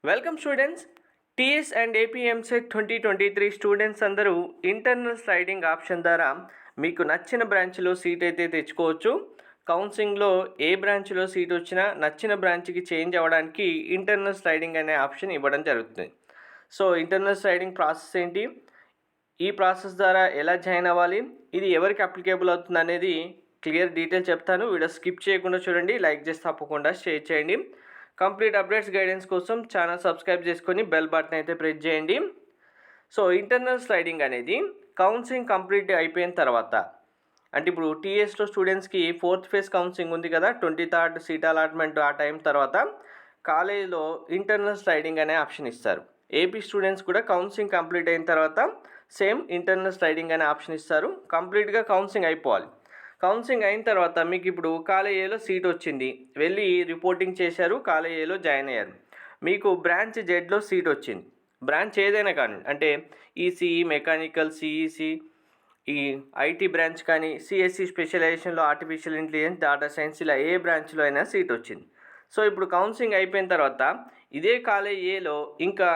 Welcome students. TS and AP EAMCET 2023 students అందరూ internal sliding option ద్వారా మీకు నచ్చిన బ్రాంచ్లో సీట్ అయితే తెచ్చుకోవచ్చు. కౌన్సిలింగ్లో ఏ బ్రాంచ్లో సీట్ వచ్చినా నచ్చిన బ్రాంచ్కి చేంజ్ అవ్వడానికి ఇంటర్నల్ స్లైడింగ్ అనే ఆప్షన్ ఇవ్వడం జరుగుతుంది. సో ఇంటర్నల్ స్లైడింగ్ ప్రాసెస్ ఏంటి, ఈ ప్రాసెస్ ద్వారా ఎలా జాయిన్ అవ్వాలి, ఇది ఎవరికి అప్లికేబుల్ అవుతుంది అనేది క్లియర్ డీటెయిల్ చెప్తాను. వీడియో స్కిప్ చేయకుండా చూడండి, లైక్ చేసి తప్పకుండా షేర్ చేయండి. కంప్లీట్ అప్డేట్స్ గైడెన్స్ కోసం ఛానల్ సబ్స్క్రైబ్ చేసుకొని బెల్ బటన్ అయితే ప్రెస్ చేయండి. సో ఇంటర్నల్ స్లైడింగ్ అనేది కౌన్సిలింగ్ కంప్లీట్ అయిపోయిన తర్వాత, అంటే ఇప్పుడు టీఎస్లో స్టూడెంట్స్కి 4th ఫేజ్ కౌన్సిలింగ్ ఉంది కదా, 23rd సీట్ అలాట్మెంట్ ఆ టైం తర్వాత కాలేజీలో ఇంటర్నల్ స్లైడింగ్ అనే ఆప్షన్ ఇస్తారు. ఏపీ స్టూడెంట్స్ కూడా కౌన్సిలింగ్ కంప్లీట్ అయిన తర్వాత సేమ్ ఇంటర్నల్ స్లైడింగ్ అనే ఆప్షన్ ఇస్తారు. కంప్లీట్గా కౌన్సిలింగ్ అయిపోవాలి. కౌన్సిలింగ్ అయిన తర్వాత మీకు ఇప్పుడు కాలేజీలో సీట్ వచ్చింది, వెళ్ళి రిపోర్టింగ్ చేశారు, కాలేజీలో జాయిన్ అయ్యారు. మీకు బ్రాంచ్ జెడ్లో సీట్ వచ్చింది. బ్రాంచ్ ఏదైనా కానీ, అంటే ఈసీఈ, మెకానికల్, సిఈసి, ఈ ఐటీ బ్రాంచ్ కానీ, సిఎస్సి స్పెషలైజేషన్లో ఆర్టిఫిషియల్ ఇంటెలిజెన్స్, డేటా సైన్స్, ఇలా ఏ బ్రాంచ్లో అయినా సీట్ వచ్చింది. సో ఇప్పుడు కౌన్సిలింగ్ అయిపోయిన తర్వాత ఇదే కాలేజ్ ఏలో ఇంకా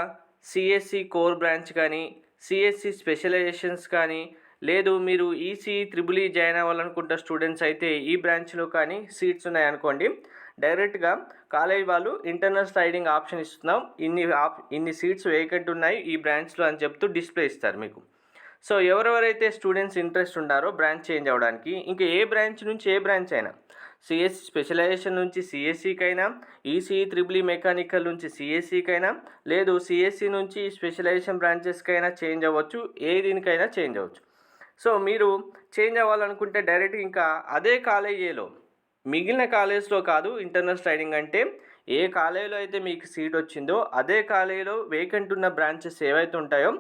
సిఎస్సి కోర్ బ్రాంచ్ కానీ, సిఎస్సి స్పెషలైజేషన్స్ కానీ, లేదు మీరు ఈసీ త్రిబుల్ ఈ జాయిన్ అవ్వాలనుకుంటే స్టూడెంట్స్ అయితే ఈ బ్రాంచ్లో కానీ సీట్స్ ఉన్నాయనుకోండి, డైరెక్ట్గా కాలేజ్ వాళ్ళు ఇంటర్నల్ స్లైడింగ్ ఆప్షన్ ఇస్తున్నాం, ఇన్ని సీట్స్ వేకెంట్ ఉన్నాయి ఈ బ్రాంచ్లో అని చెప్తూ డిస్ప్లే ఇస్తారు మీకు. సో ఎవరెవరైతే స్టూడెంట్స్ ఇంట్రెస్ట్ ఉన్నారో బ్రాంచ్ చేంజ్ అవ్వడానికి, ఇంకా ఏ బ్రాంచ్ నుంచి ఏ బ్రాంచ్ అయినా, సిఎస్సి స్పెషలైజేషన్ నుంచి సిఎస్సికైనా, ఈసీ త్రిబుల్ ఈ మెకానికల్ నుంచి సిఎస్సికైనా, లేదు సిఎస్సి నుంచి స్పెషలైజేషన్ బ్రాంచెస్కైనా చేంజ్ అవ్వచ్చు, ఏ దీనికైనా చేంజ్ అవ్వచ్చు. సో మీరు చేంజ్ అవ్వాలనుకుంటే డైరెక్ట్ ఇంకా అదే కాలేజీలో, మిగిలిన కాలేజ్లో కాదు. ఇంటర్నల్ స్లైడింగ్ అంటే ఏ కాలేజీలో అయితే మీకు సీట్ వచ్చిందో అదే కాలేజీలో వేకెంట్ ఉన్న బ్రాంచెస్ ఏవైతే ఉంటాయో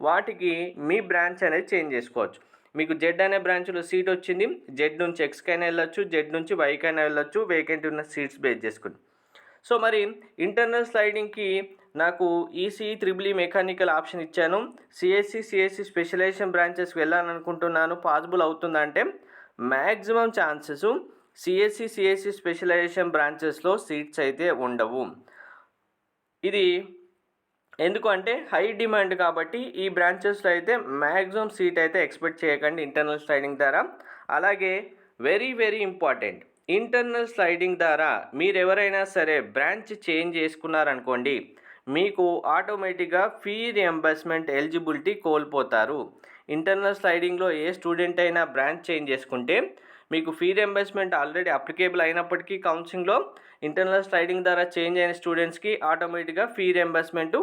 వాటికి మీ బ్రాంచ్ అనేది చేంజ్ చేసుకోవచ్చు. మీకు జెడ్ అనే బ్రాంచ్లో సీట్ వచ్చింది, జెడ్ నుంచి ఎక్స్కైనా వెళ్ళొచ్చు, జెడ్ నుంచి వైకైనా వెళ్ళొచ్చు, వేకెంట్ ఉన్న సీట్స్ బేస్ చేసుకుని. సో మరి ఇంటర్నల్ స్లైడింగ్కి నాకు EC triple E mechanical option ఇచ్చాను, సిఎస్సి స్పెషలైజేషన్ బ్రాంచెస్కి వెళ్ళాలనుకుంటున్నాను, పాసిబుల్ అవుతుందంటే మ్యాక్సిమం ఛాన్సెస్ సిఎస్సి స్పెషలైజేషన్ బ్రాంచెస్లో సీట్స్ అయితే ఉండవు. ఇది ఎందుకు అంటే హై డిమాండ్ కాబట్టి ఈ బ్రాంచెస్లో అయితే మ్యాక్సిమం సీట్ అయితే ఎక్స్పెక్ట్ చేయకండి ఇంటర్నల్ స్లైడింగ్ ద్వారా. అలాగే very very important, internal sliding ద్వారా మీరు ఎవరైనా సరే బ్రాంచ్ చేంజ్ చేసుకున్నారనుకోండి, మీకు ఆటోమేటిక్గా ఫీ రియంబర్స్మెంట్ ఎలిజిబిలిటీ కోల్పోతారు. ఇంటర్నల్ స్లైడింగ్లో ఏ స్టూడెంట్ అయినా బ్రాంచ్ చేంజ్ చేసుకుంటే మీకు ఫీ రియంబర్స్మెంట్ ఆల్రెడీ అప్లికేబుల్ అయినప్పటికీ కౌన్సిలింగ్లో ఇంటర్నల్ స్లైడింగ్ ద్వారా చేంజ్ అయిన స్టూడెంట్స్కి ఆటోమేటిక్గా ఫీ రియంబర్స్మెంట్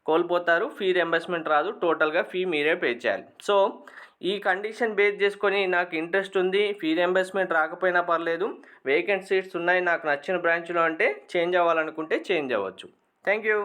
కోల్పోతారు. ఫీ రియంబర్స్మెంట్ రాదు, టోటల్గా ఫీ మీరే పే చేయాలి. సో ఈ కండిషన్ బేస్ చేసుకొని నాకు ఇంట్రెస్ట్ ఉంది, ఫీ రియంబర్స్మెంట్ రాకపోయినా పర్లేదు, వేకెంట్ సీట్స్ ఉన్నాయి నాకు నచ్చిన బ్రాంచ్లో అంటే చేంజ్ అవ్వాలనుకుంటే చేంజ్ అవ్వచ్చు. Thank you.